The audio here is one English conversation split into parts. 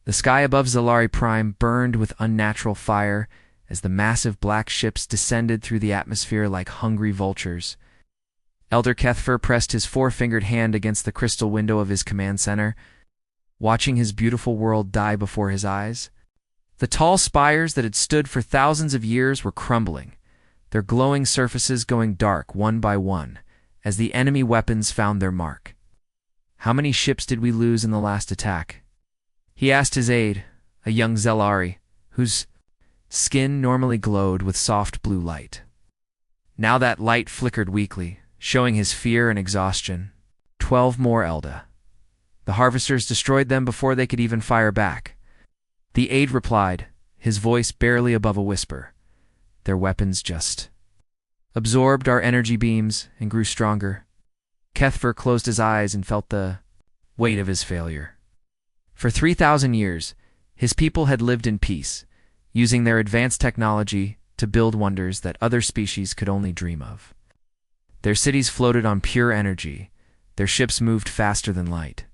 The sky above Zalari Prime burned with unnatural fire as the massive black ships descended through the atmosphere like hungry vultures. Elder Kethfer pressed his four-fingered hand against the crystal window of his command center, watching his beautiful world die before his eyes. The tall spires that had stood for thousands of years were crumbling, their glowing surfaces going dark one by one as the enemy weapons found their mark. "How many ships did we lose in the last attack?" he asked his aide, a young Zelari, whose skin normally glowed with soft blue light. Now that light flickered weakly, showing his fear and exhaustion. 12 more, Elda. The harvesters destroyed them before they could even fire back. The aide replied, his voice barely above a whisper. Their weapons just absorbed our energy beams and grew stronger. Kethfer closed his eyes and felt the weight of his failure. For 3,000 years, his people had lived in peace, using their advanced technology to build wonders that other species could only dream of. Their cities floated on pure energy, their ships moved faster than light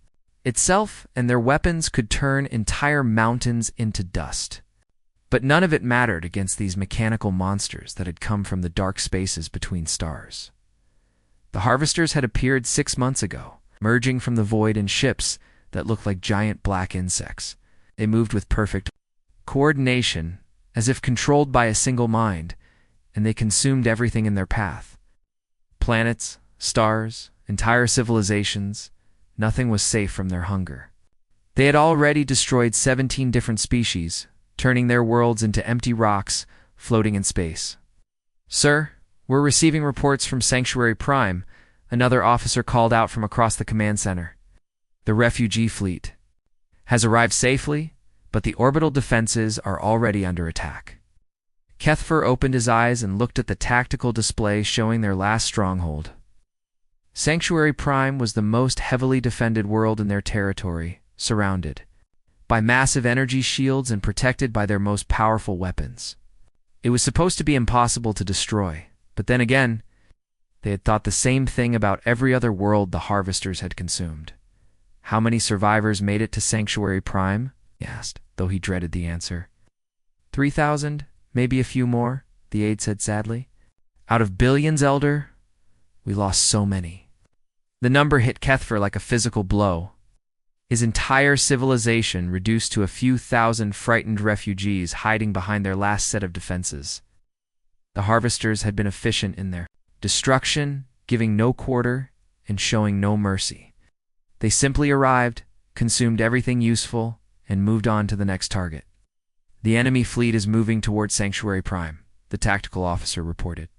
itself, and their weapons could turn entire mountains into dust. But none of it mattered against these mechanical monsters that had come from the dark spaces between stars. The harvesters had appeared 6 months ago, emerging from the void in ships that looked like giant black insects. They moved with perfect coordination, as if controlled by a single mind, and they consumed everything in their path. Planets, stars, entire civilizations, nothing was safe from their hunger. They had already destroyed 17 different species, turning their worlds into empty rocks floating in space. "Sir, we're receiving reports from Sanctuary Prime," another officer called out from across the command center. "The refugee fleet has arrived safely, but the orbital defenses are already under attack." Kethfer opened his eyes and looked at the tactical display showing their last stronghold. Sanctuary Prime was the most heavily defended world in their territory, surrounded by massive energy shields and protected by their most powerful weapons. It was supposed to be impossible to destroy, but then again, they had thought the same thing about every other world the harvesters had consumed. "How many survivors made it to Sanctuary Prime?" he asked, though he dreaded the answer. 3,000, maybe a few more, the aide said sadly. "Out of billions, Elder? We lost so many." The number hit Kethfer like a physical blow. His entire civilization reduced to a few thousand frightened refugees hiding behind their last set of defenses. The harvesters had been efficient in their destruction, giving no quarter and showing no mercy. They simply arrived, consumed everything useful, and moved on to the next target. "The enemy fleet is moving towards Sanctuary Prime," the tactical officer reported.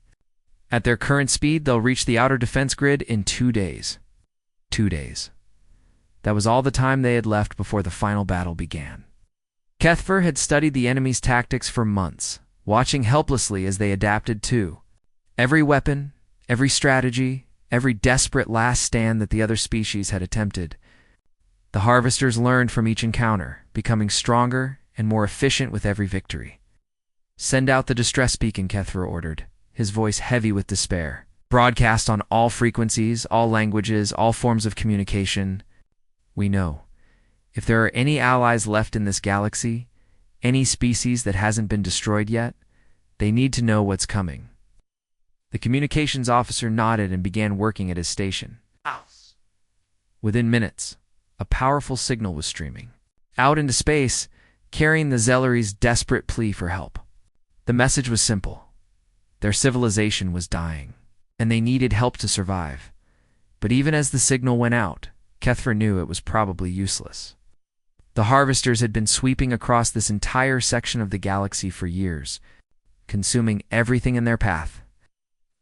"At their current speed, they'll reach the outer defense grid in 2 days. 2 days. That was all the time they had left before the final battle began. Kethfer had studied the enemy's tactics for months, watching helplessly as they adapted to every weapon, every strategy, every desperate last stand that the other species had attempted. The harvesters learned from each encounter, becoming stronger and more efficient with every victory. "Send out the distress beacon," Kethfer ordered, his voice heavy with despair. "Broadcast on all frequencies, all languages, all forms of communication. We know. If there are any allies left in this galaxy, any species that hasn't been destroyed yet, they need to know what's coming." The communications officer nodded and began working at his station. Within minutes, a powerful signal was streaming out into space, carrying the Zellari's desperate plea for help. The message was simple. Their civilization was dying, and they needed help to survive. But even as the signal went out, Kethfer knew it was probably useless. The harvesters had been sweeping across this entire section of the galaxy for years, consuming everything in their path.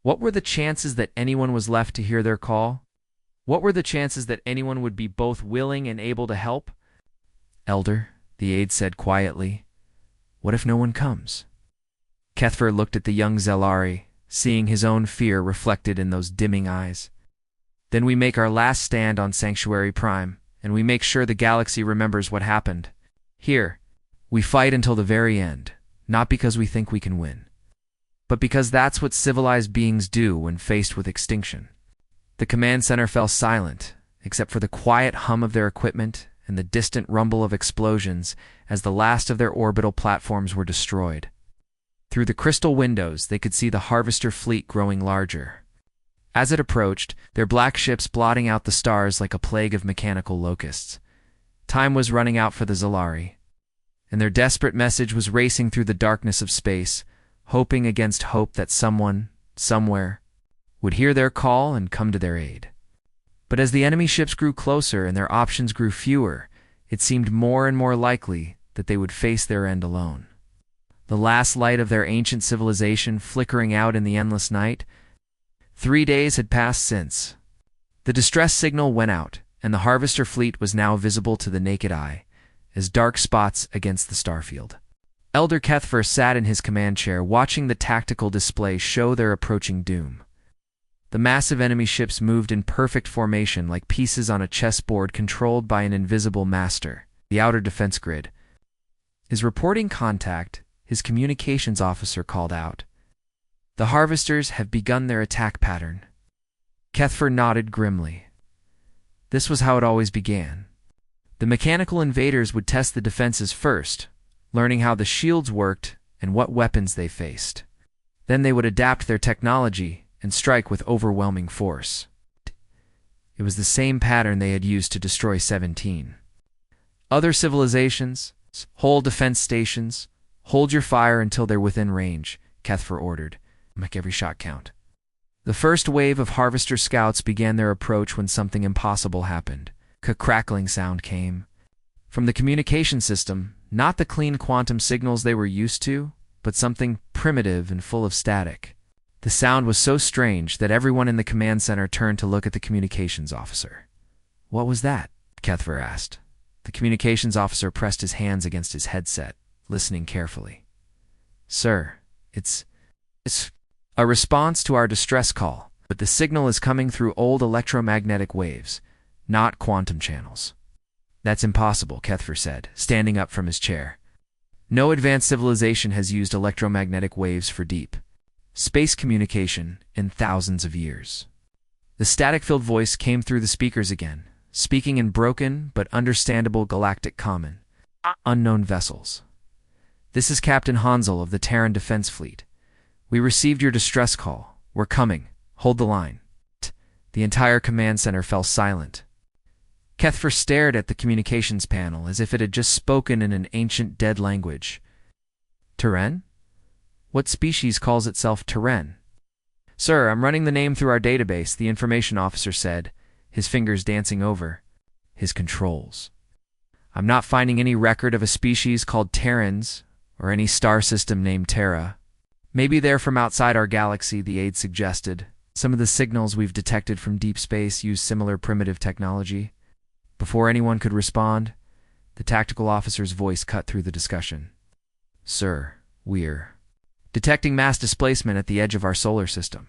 What were the chances that anyone was left to hear their call? What were the chances that anyone would be both willing and able to help? "Elder," the aide said quietly, "what if no one comes?" Kethfer looked at the young Zellari, seeing his own fear reflected in those dimming eyes. "Then we make our last stand on Sanctuary Prime, and we make sure the galaxy remembers what happened. Here, we fight until the very end, not because we think we can win, but because that's what civilized beings do when faced with extinction." The command center fell silent, except for the quiet hum of their equipment and the distant rumble of explosions as the last of their orbital platforms were destroyed. Through the crystal windows, they could see the Harvester fleet growing larger. As it approached, their black ships blotting out the stars like a plague of mechanical locusts. Time was running out for the Zalari, and their desperate message was racing through the darkness of space, hoping against hope that someone, somewhere, would hear their call and come to their aid. But as the enemy ships grew closer and their options grew fewer, it seemed more and more likely that they would face their end alone. The last light of their ancient civilization flickering out in the endless night. 3 days had passed since. The distress signal went out, and the Harvester fleet was now visible to the naked eye, as dark spots against the starfield. Elder Kethfer sat in his command chair, watching the tactical display show their approaching doom. The massive enemy ships moved in perfect formation like pieces on a chessboard controlled by an invisible master, the outer defense grid. His reporting contact, his communications officer, called out, "The Harvesters have begun their attack pattern." Kethfer nodded grimly. This was how it always began. The mechanical invaders would test the defenses first, learning how the shields worked and what weapons they faced. Then they would adapt their technology and strike with overwhelming force. It was the same pattern they had used to destroy 17 other civilizations. "Hold defense stations. Hold your fire until they're within range," Kethfer ordered. "Make every shot count." The first wave of Harvester scouts began their approach when something impossible happened. A crackling sound came from the communication system, not the clean quantum signals they were used to, but something primitive and full of static. The sound was so strange that everyone in the command center turned to look at the communications officer. "What was that?" Kethfer asked. The communications officer pressed his hands against his headset, listening carefully. "Sir, it's a response to our distress call, but the signal is coming through old electromagnetic waves, not quantum channels." "That's impossible," Kethfer said, standing up from his chair. "No advanced civilization has used electromagnetic waves for deep space communication in thousands of years." The static-filled voice came through the speakers again, speaking in broken but understandable galactic common. "Unknown vessels. This is Captain Hansel of the Terran Defense Fleet. We received your distress call. We're coming. Hold the line." The entire command center fell silent. Kethfer stared at the communications panel as if it had just spoken in an ancient dead language. "Terran? What species calls itself Terran?" "Sir, I'm running the name through our database," the information officer said, his fingers dancing over his controls. "I'm not finding any record of a species called Terrans or any star system named Terra. Maybe they're from outside our galaxy," the aide suggested. "Some of the signals we've detected from deep space use similar primitive technology." Before anyone could respond, the tactical officer's voice cut through the discussion. "Sir, we're detecting mass displacement at the edge of our solar system.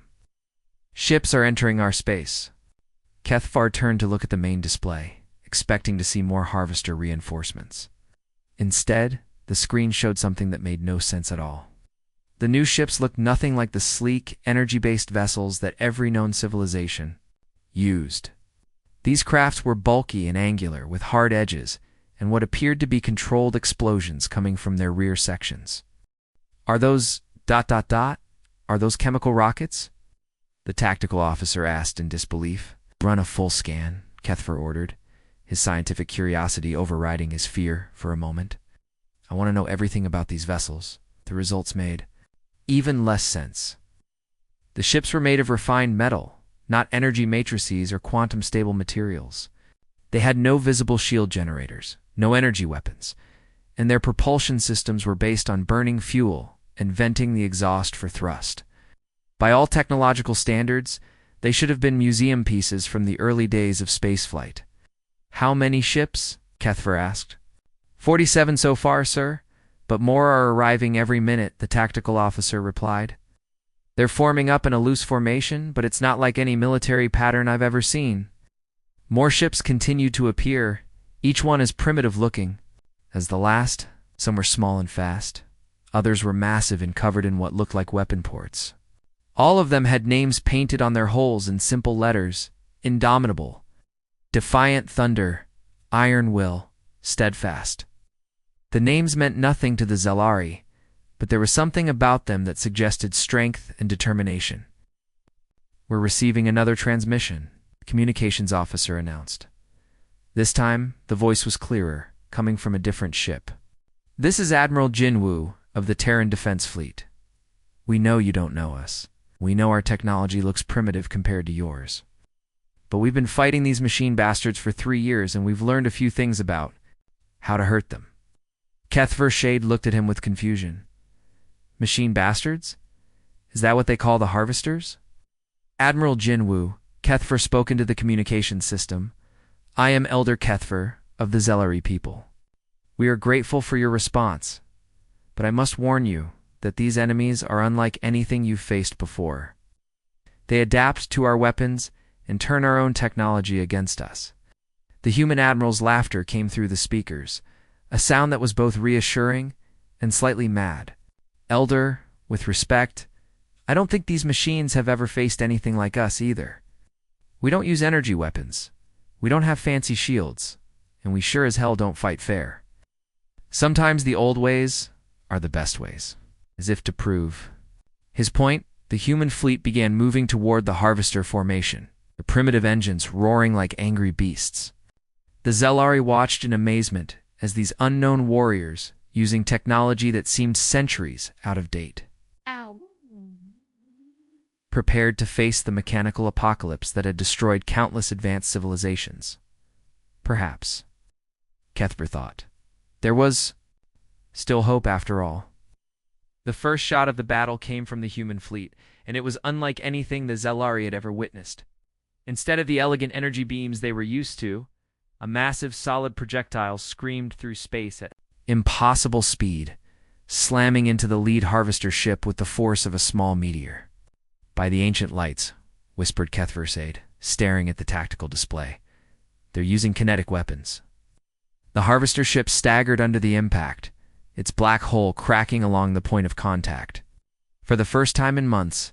Ships are entering our space." Kethfer turned to look at the main display, expecting to see more Harvester reinforcements. Instead, the screen showed something that made no sense at all. The new ships looked nothing like the sleek, energy-based vessels that every known civilization used. These crafts were bulky and angular, with hard edges, and what appeared to be controlled explosions coming from their rear sections. "Are those ... Are those chemical rockets?" the tactical officer asked in disbelief. "Run a full scan," Kethfer ordered, his scientific curiosity overriding his fear for a moment. "I want to know everything about these vessels." The results made even less sense. The ships were made of refined metal, not energy matrices or quantum-stable materials. They had no visible shield generators, no energy weapons, and their propulsion systems were based on burning fuel and venting the exhaust for thrust. By all technological standards, they should have been museum pieces from the early days of spaceflight. "How many ships?" Kethfer asked. 47 so far, sir, but more are arriving every minute," the tactical officer replied. "They're forming up in a loose formation, but it's not like any military pattern I've ever seen." More ships continued to appear, each one as primitive-looking as the last. Some were small and fast. Others were massive and covered in what looked like weapon ports. All of them had names painted on their hulls in simple letters: Indomitable, Defiant Thunder, Iron Will. steadfast. The names meant nothing to the Zelari, but there was something about them that suggested strength and determination. "We're receiving another transmission," the communications officer announced. This time, the voice was clearer, coming from a different ship. "This is Admiral Jinwoo of the Terran Defense Fleet. We know you don't know us. We know our technology looks primitive compared to yours. But we've been fighting these machine bastards for 3 years, and we've learned a few things about how to hurt them." Kethver Shade looked at him with confusion. "Machine bastards? Is that what they call the harvesters?" "Admiral Jinwoo," Kethver spoke into the communications system. "I am Elder Kethver of the Zelari people. We are grateful for your response, but I must warn you that these enemies are unlike anything you've faced before. They adapt to our weapons and turn our own technology against us." The human admiral's laughter came through the speakers, a sound that was both reassuring and slightly mad. "Elder, with respect, I don't think these machines have ever faced anything like us either. We don't use energy weapons. We don't have fancy shields, and we sure as hell don't fight fair. Sometimes the old ways are the best ways." As if to prove his point, the human fleet began moving toward the harvester formation, the primitive engines roaring like angry beasts. The Zelari watched in amazement as these unknown warriors, using technology that seemed centuries out of date, prepared to face the mechanical apocalypse that had destroyed countless advanced civilizations. Perhaps, Kethver thought, there was still hope after all. The first shot of the battle came from the human fleet, and it was unlike anything the Zelari had ever witnessed. Instead of the elegant energy beams they were used to, a massive solid projectile screamed through space at impossible speed, slamming into the lead harvester ship with the force of a small meteor. "By the ancient lights," whispered Kethver Shade, staring at the tactical display. "They're using kinetic weapons." The harvester ship staggered under the impact, its black hull cracking along the point of contact. For the first time in months,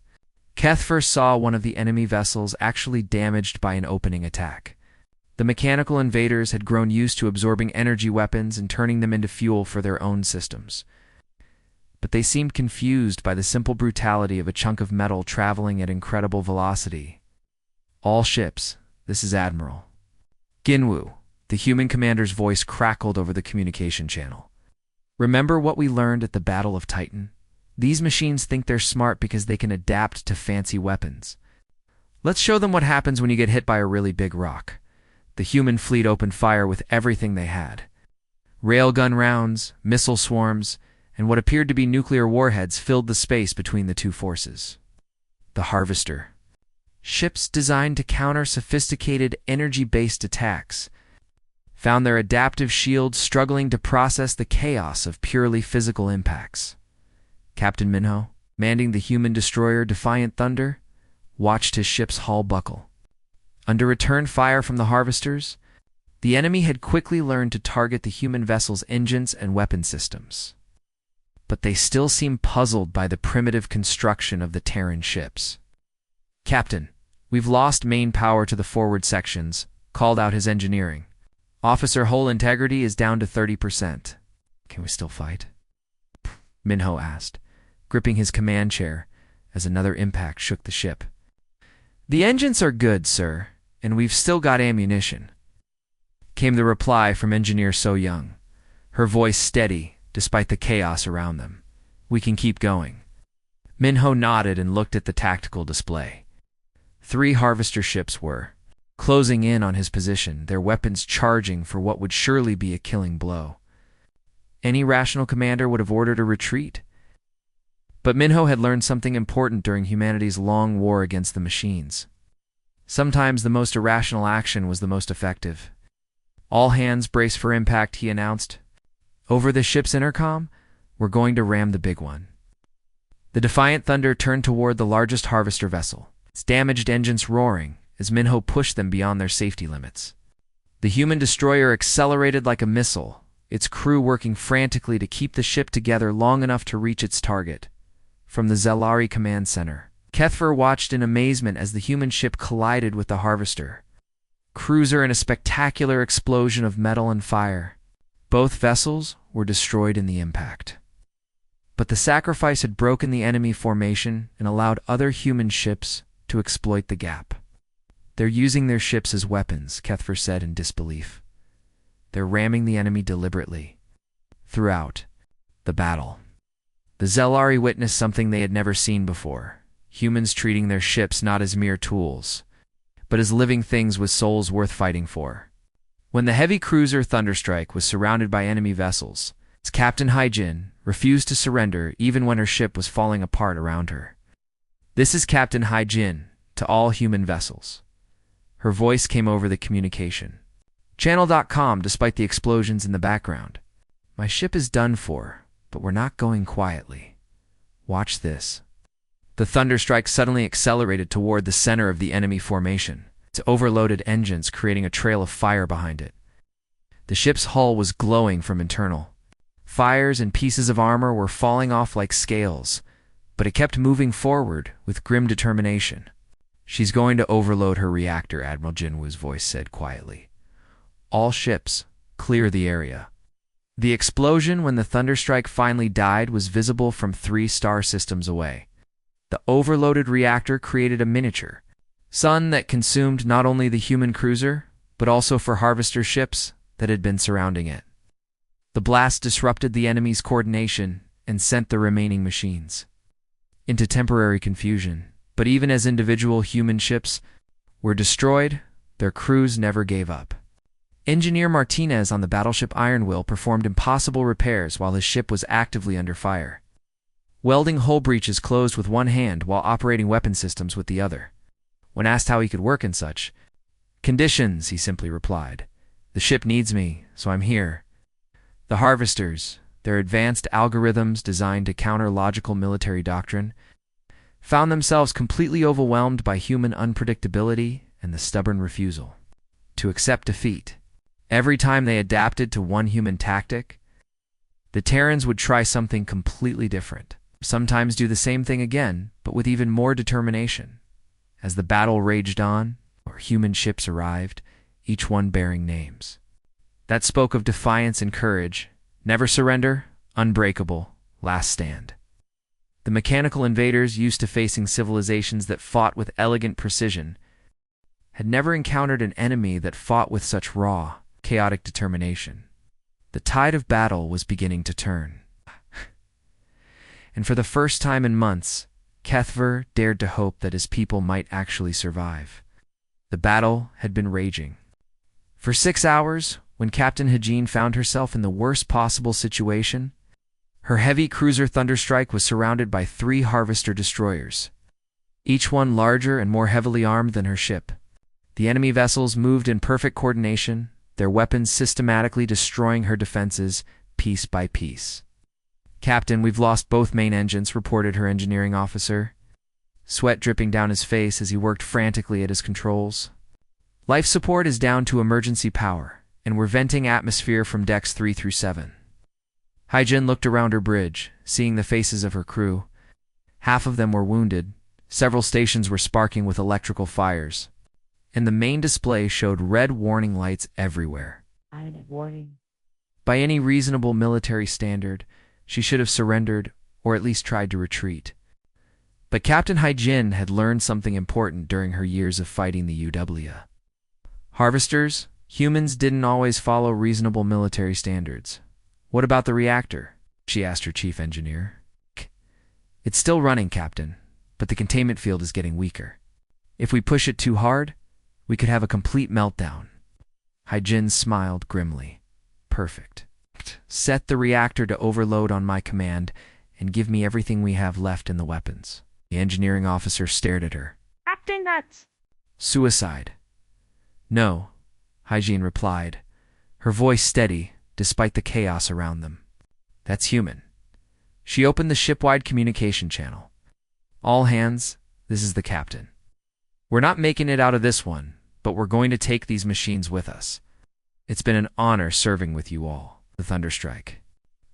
Kethver saw one of the enemy vessels actually damaged by an opening attack. The mechanical invaders had grown used to absorbing energy weapons and turning them into fuel for their own systems. But they seemed confused by the simple brutality of a chunk of metal traveling at incredible velocity. "All ships, this is Admiral Jinwoo." The human commander's voice crackled over the communication channel. "Remember what we learned at the Battle of Titan? These machines think they're smart because they can adapt to fancy weapons. Let's show them what happens when you get hit by a really big rock." The human fleet opened fire with everything they had. Railgun rounds, missile swarms, and what appeared to be nuclear warheads filled the space between the two forces. The Harvester. Ships designed to counter sophisticated energy-based attacks found their adaptive shields struggling to process the chaos of purely physical impacts. Captain Minho, commanding the human destroyer Defiant Thunder, watched his ship's hull buckle. Under return fire from the harvesters, the enemy had quickly learned to target the human vessel's engines and weapon systems. But they still seemed puzzled by the primitive construction of the Terran ships. "Captain, we've lost main power to the forward sections," called out his engineering. "Officer hull integrity is down to 30%. "Can we still fight?" Minho asked, gripping his command chair as another impact shook the ship. "The engines are good, sir, and we've still got ammunition," came the reply from Engineer So Young, her voice steady despite the chaos around them. "We can keep going." Minho nodded and looked at the tactical display. 3 harvester ships were closing in on his position, their weapons charging for what would surely be a killing blow. Any rational commander would have ordered a retreat. But Minho had learned something important during humanity's long war against the machines. Sometimes the most irrational action was the most effective. "All hands brace for impact," he announced. "Over the ship's intercom, we're going to ram the big one." The Defiant Thunder turned toward the largest harvester vessel, its damaged engines roaring as Minho pushed them beyond their safety limits. The human destroyer accelerated like a missile, its crew working frantically to keep the ship together long enough to reach its target. From the Zelari command center, Kethver watched in amazement as the human ship collided with the harvester cruiser in a spectacular explosion of metal and fire. Both vessels were destroyed in the impact. But the sacrifice had broken the enemy formation and allowed other human ships to exploit the gap. "They're using their ships as weapons," Kethver said in disbelief. "They're ramming the enemy deliberately." Throughout the battle, the Zelari witnessed something they had never seen before: humans treating their ships not as mere tools, but as living things with souls worth fighting for. When the heavy cruiser Thunderstrike was surrounded by enemy vessels, Captain Haijin refused to surrender even when her ship was falling apart around her. "This is Captain Haijin to all human vessels." Her voice came over the communication channel.com despite the explosions in the background. "My ship is done for, but we're not going quietly. Watch this." The Thunderstrike suddenly accelerated toward the center of the enemy formation, its overloaded engines creating a trail of fire behind it. The ship's hull was glowing from internal fires and pieces of armor were falling off like scales, but it kept moving forward with grim determination. "She's going to overload her reactor," Admiral Jinwoo's voice said quietly. "All ships, clear the area." The explosion when the Thunderstrike finally died was visible from 3 star systems away. The overloaded reactor created a miniature sun that consumed not only the human cruiser, but also for harvester ships that had been surrounding it. The blast disrupted the enemy's coordination and sent the remaining machines into temporary confusion. But even as individual human ships were destroyed, their crews never gave up. Engineer Martinez on the battleship Ironwill performed impossible repairs while his ship was actively under fire, welding hull breaches closed with one hand while operating weapon systems with the other. When asked how he could work in such conditions, he simply replied, "The ship needs me, so I'm here." The harvesters, their advanced algorithms designed to counter logical military doctrine, found themselves completely overwhelmed by human unpredictability and the stubborn refusal to accept defeat. Every time they adapted to one human tactic, the Terrans would try something completely different, sometimes do the same thing again, but with even more determination. As the battle raged on, or human ships arrived, each one bearing names that spoke of defiance and courage: never surrender, unbreakable, last stand. The mechanical invaders, used to facing civilizations that fought with elegant precision, had never encountered an enemy that fought with such raw, chaotic determination. The tide of battle was beginning to turn. And for the first time in months, Kethver dared to hope that his people might actually survive. The battle had been raging for 6 hours when Captain Hajin found herself in the worst possible situation. Her heavy cruiser Thunderstrike was surrounded by 3 harvester destroyers, each one larger and more heavily armed than her ship. The enemy vessels moved in perfect coordination, their weapons systematically destroying her defenses piece by piece. "Captain, we've lost both main engines," reported her engineering officer, sweat dripping down his face as he worked frantically at his controls. "Life support is down to emergency power, and we're venting atmosphere from decks 3 through 7. Haijin looked around her bridge, seeing the faces of her crew. Half of them were wounded, several stations were sparking with electrical fires, and the main display showed red warning lights everywhere. Warning. By any reasonable military standard, she should have surrendered or at least tried to retreat. But Captain Haijin had learned something important during her years of fighting the UW. Harvesters, humans didn't always follow reasonable military standards. "What about the reactor?" she asked her chief engineer. "It's still running, Captain, but the containment field is getting weaker. If we push it too hard, we could have a complete meltdown." Haijin smiled grimly. "Perfect. Set the reactor to overload on my command and give me everything we have left in the weapons." The engineering officer stared at her. "Captain, that's "Suicide." "No," Haijin replied, her voice steady despite the chaos around them. "That's human." She opened the ship-wide communication channel. "All hands, this is the captain. We're not making it out of this one, but we're going to take these machines with us. It's been an honor serving with you all." The Thunderstrike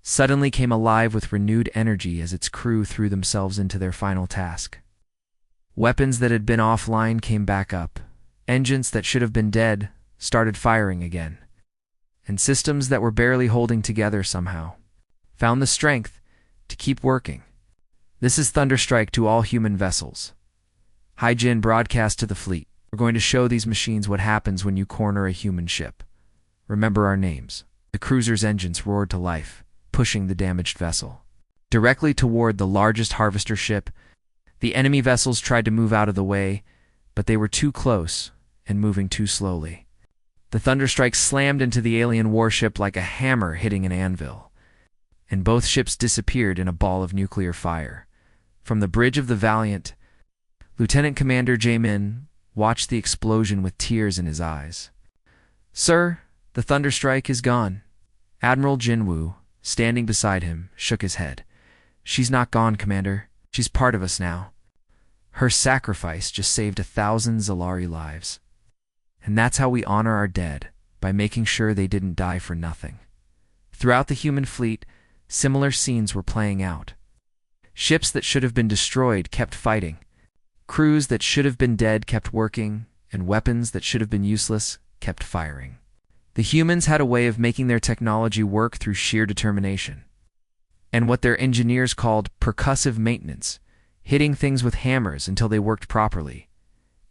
suddenly came alive with renewed energy as its crew threw themselves into their final task. Weapons that had been offline came back up. Engines that should have been dead started firing again. and systems that were barely holding together somehow found the strength to keep working. This is Thunderstrike to all human vessels. Hyjin broadcast to the fleet. We're going to show these machines what happens when you corner a human ship. Remember our names. The cruiser's engines roared to life, pushing the damaged vessel directly toward the largest harvester ship. The enemy vessels tried to move out of the way, but they were too close and moving too slowly. The Thunderstrike slammed into the alien warship like a hammer hitting an anvil, and both ships disappeared in a ball of nuclear fire. From the bridge of the Valiant, Lieutenant Commander Jaemin watched the explosion with tears in his eyes. "Sir, the Thunderstrike is gone." Admiral Jinwoo, standing beside him, shook his head. "She's not gone, Commander. She's part of us now. Her sacrifice just saved 1,000 Zalari lives. And that's how we honor our dead, by making sure they didn't die for nothing." Throughout the human fleet, similar scenes were playing out. Ships that should have been destroyed kept fighting. Crews that should have been dead kept working, and weapons that should have been useless kept firing. The humans had a way of making their technology work through sheer determination, and what their engineers called percussive maintenance, hitting things with hammers until they worked properly.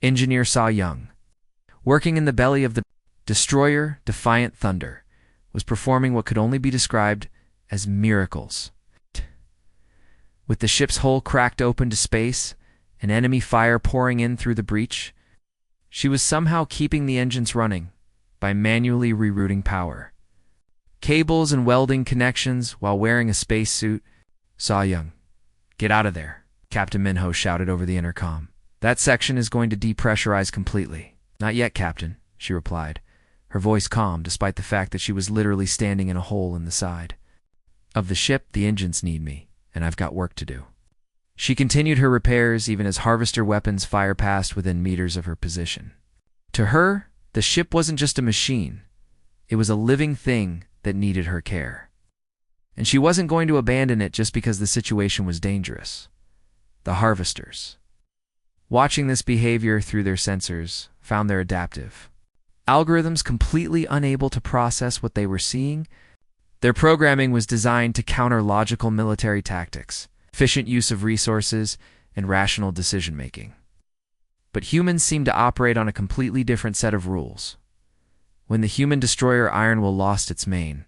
Engineer Sa Young, working in the belly of the destroyer Defiant Thunder, was performing what could only be described as miracles. With the ship's hull cracked open to space and enemy fire pouring in through the breach, she was somehow keeping the engines running by manually rerouting power. Cables and welding connections while wearing a spacesuit. "Sa Young, get out of there," Captain Minho shouted over the intercom. "That section is going to depressurize completely." "Not yet, Captain," she replied, her voice calm despite the fact that she was literally standing in a hole in the side of the ship. "The engines need me, and I've got work to do." She continued her repairs even as harvester weapons fire passed within meters of her position. To her, the ship wasn't just a machine. It was a living thing that needed her care. And she wasn't going to abandon it just because the situation was dangerous. The harvesters, watching this behavior through their sensors, found their adaptive algorithms completely unable to process what they were seeing. Their programming was designed to counter logical military tactics, efficient use of resources, and rational decision-making. But humans seemed to operate on a completely different set of rules. When the human destroyer Ironwill lost its main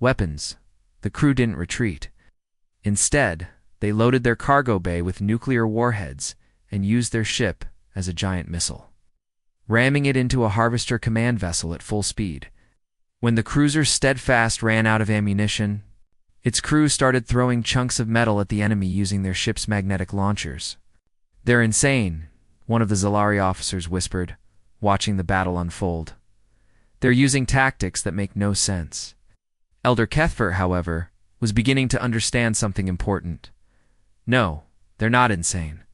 weapons, the crew didn't retreat. Instead, they loaded their cargo bay with nuclear warheads and used their ship as a giant missile, ramming it into a harvester command vessel at full speed. When the cruiser Steadfast ran out of ammunition, its crew started throwing chunks of metal at the enemy using their ship's magnetic launchers. "They're insane," one of the Zalari officers whispered, watching the battle unfold. "They're using tactics that make no sense." Elder Kethfer, however, was beginning to understand something important. No, they're not insane.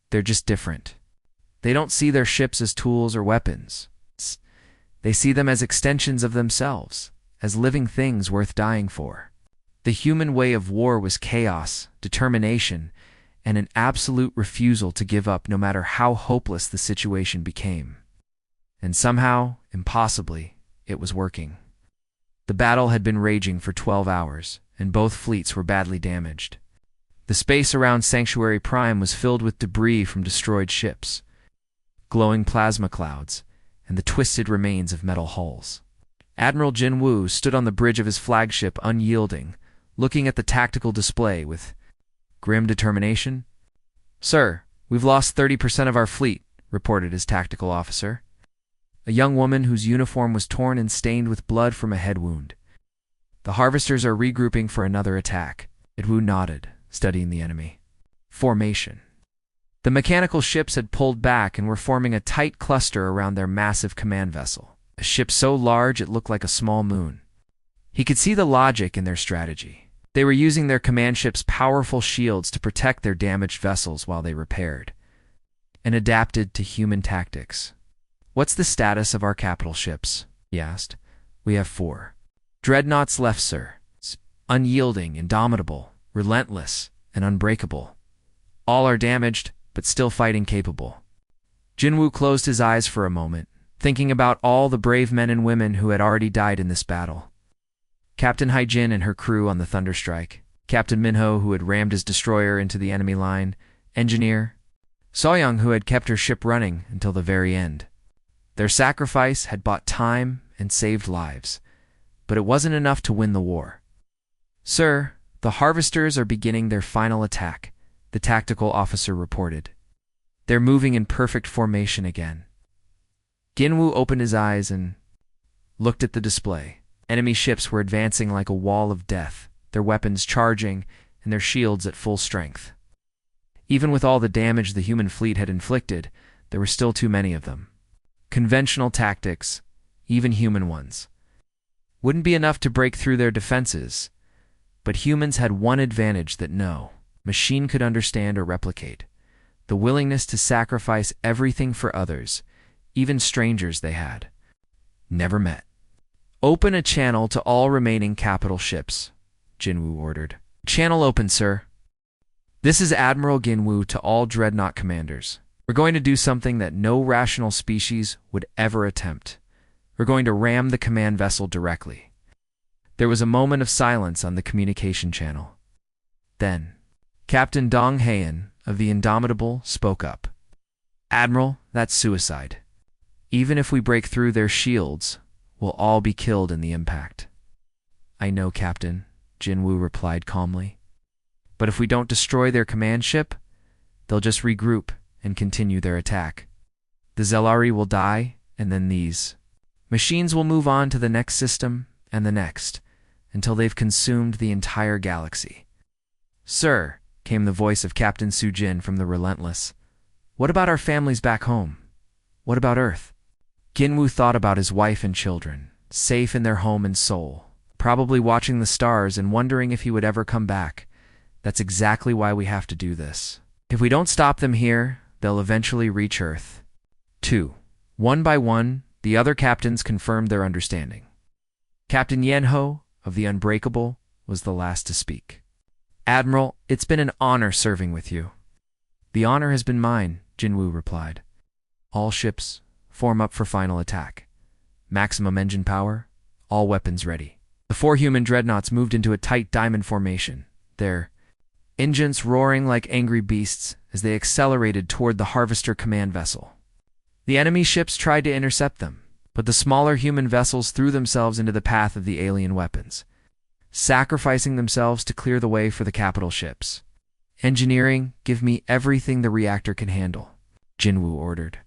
They're just different. They don't see their ships as tools or weapons. They see them as extensions of themselves, as living things worth dying for. The human way of war was chaos, determination, and an absolute refusal to give up no matter how hopeless the situation became. And somehow, impossibly, it was working. The battle had been raging for 12 hours, and both fleets were badly damaged. The space around Sanctuary Prime was filled with debris from destroyed ships, glowing plasma clouds, and the twisted remains of metal hulls. Admiral Jinwoo stood on the bridge of his flagship unyielding, looking at the tactical display with grim determination. "Sir, we've lost 30% of our fleet," reported his tactical officer, a young woman whose uniform was torn and stained with blood from a head wound. "The harvesters are regrouping for another attack." Jinwoo nodded, studying the enemy formation. The mechanical ships had pulled back and were forming a tight cluster around their massive command vessel, a ship so large it looked like a small moon. He could see the logic in their strategy. They were using their command ship's powerful shields to protect their damaged vessels while they repaired, and adapted to human tactics. "What's the status of our capital ships?" he asked. "We have 4 dreadnoughts left, sir. Unyielding, indomitable, relentless, and unbreakable. All are damaged, but still fighting capable." Jinwoo closed his eyes for a moment, thinking about all the brave men and women who had already died in this battle. Captain Haijin and her crew on the Thunderstrike, Captain Minho who had rammed his destroyer into the enemy line, Engineer, Soyoung who had kept her ship running until the very end. Their sacrifice had bought time and saved lives, but it wasn't enough to win the war. "Sir, the harvesters are beginning their final attack," the tactical officer reported. "They're moving in perfect formation again." Ginwoo opened his eyes and looked at the display. Enemy ships were advancing like a wall of death, their weapons charging and their shields at full strength. Even with all the damage the human fleet had inflicted, there were still too many of them. Conventional tactics, even human ones, wouldn't be enough to break through their defenses, but humans had one advantage that no machine could understand or replicate: the willingness to sacrifice everything for others, even strangers they had never met. "Open a channel to all remaining capital ships," Jinwoo ordered. "Channel open, sir." "This is Admiral Ginwoo to all dreadnought commanders. We're going to do something that no rational species would ever attempt. We're going to ram the command vessel directly." There was a moment of silence on the communication channel. Then, Captain Dong Haein of the Indomitable spoke up. "Admiral, that's suicide. Even if we break through their shields, we'll all be killed in the impact." "I know, Captain," Jinwoo replied calmly. "But if we don't destroy their command ship, they'll just regroup and continue their attack. The Zelari will die, and then these machines will move on to the next system and the next, until they've consumed the entire galaxy." "Sir," came the voice of Captain Sujin from the Relentless, "what about our families back home? What about Earth?" Ginwoo thought about his wife and children, safe in their home and soul, probably watching the stars and wondering if he would ever come back. "That's exactly why we have to do this. If we don't stop them here, they'll eventually reach Earth." 2. One by one, the other captains confirmed their understanding. Captain Yenho of the Unbreakable was the last to speak. "Admiral, it's been an honor serving with you." "The honor has been mine," Jinwoo replied. "All ships, form up for final attack. Maximum engine power, all weapons ready." The 4 human dreadnoughts moved into a tight diamond formation, their engines roaring like angry beasts as they accelerated toward the Harvester command vessel. The enemy ships tried to intercept them, but the smaller human vessels threw themselves into the path of the alien weapons, sacrificing themselves to clear the way for the capital ships. "Engineering, give me everything the reactor can handle," Jinwoo ordered.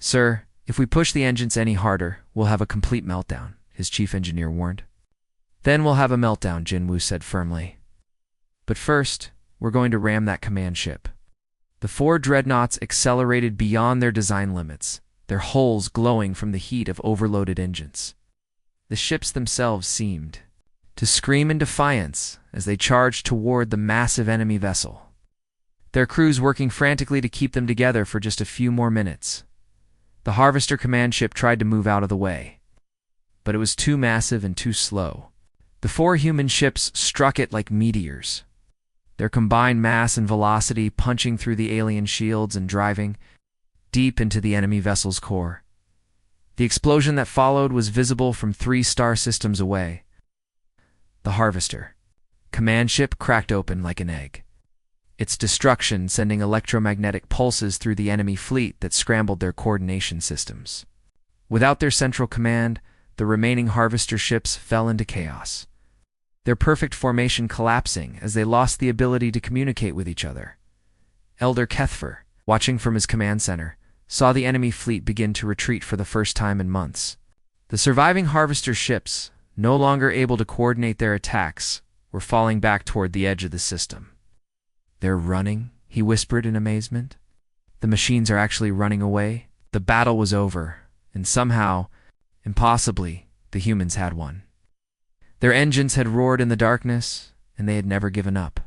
"Sir, if we push the engines any harder, we'll have a complete meltdown," his chief engineer warned. "Then we'll have a meltdown," Jinwoo said firmly. "But first, we're going to ram that command ship." The 4 dreadnoughts accelerated beyond their design limits, their hulls glowing from the heat of overloaded engines. The ships themselves seemed to scream in defiance as they charged toward the massive enemy vessel, their crews working frantically to keep them together for just a few more minutes. The Harvester command ship tried to move out of the way, but it was too massive and too slow. The 4 human ships struck it like meteors, their combined mass and velocity punching through the alien shields and driving deep into the enemy vessel's core. The explosion that followed was visible from 3 star systems away. The Harvester command ship cracked open like an egg, its destruction sending electromagnetic pulses through the enemy fleet that scrambled their coordination systems. Without their central command, the remaining Harvester ships fell into chaos, their perfect formation collapsing as they lost the ability to communicate with each other. Elder Kethfer, watching from his command center, saw the enemy fleet begin to retreat for the first time in months. The surviving Harvester ships, no longer able to coordinate their attacks, were falling back toward the edge of the system. "They're running," he whispered in amazement. "The machines are actually running away." The battle was over, and somehow, impossibly, the humans had won. Their engines had roared in the darkness, and they had never given up.